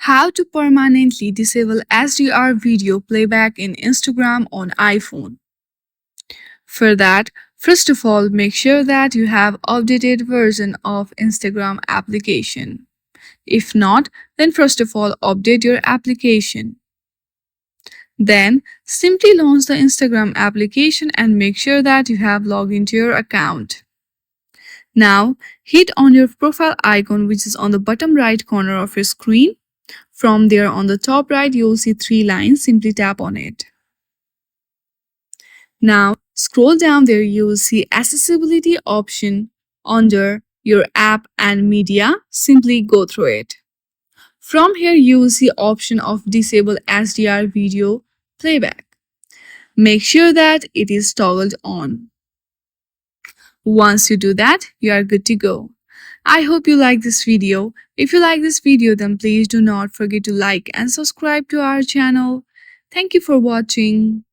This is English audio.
How to permanently disable HDR video playback in Instagram on iPhone. For that, first of all, make sure that you have updated version of Instagram application. If not, then first of all, update your application. Then, simply launch the Instagram application and make sure that you have logged into your account. Now, hit on your profile icon which is on the bottom right corner of your screen. From there on the top right, you'll see three lines. Simply tap on it. Now, scroll down there, you'll see accessibility option under your app and media. Simply go through it. From here, you will see option of disable HDR video playback. Make sure that it is toggled on. Once you do that, you are good to go. I hope you like this video. If you like this video, then please do not forget to like and subscribe to our channel. Thank you for watching.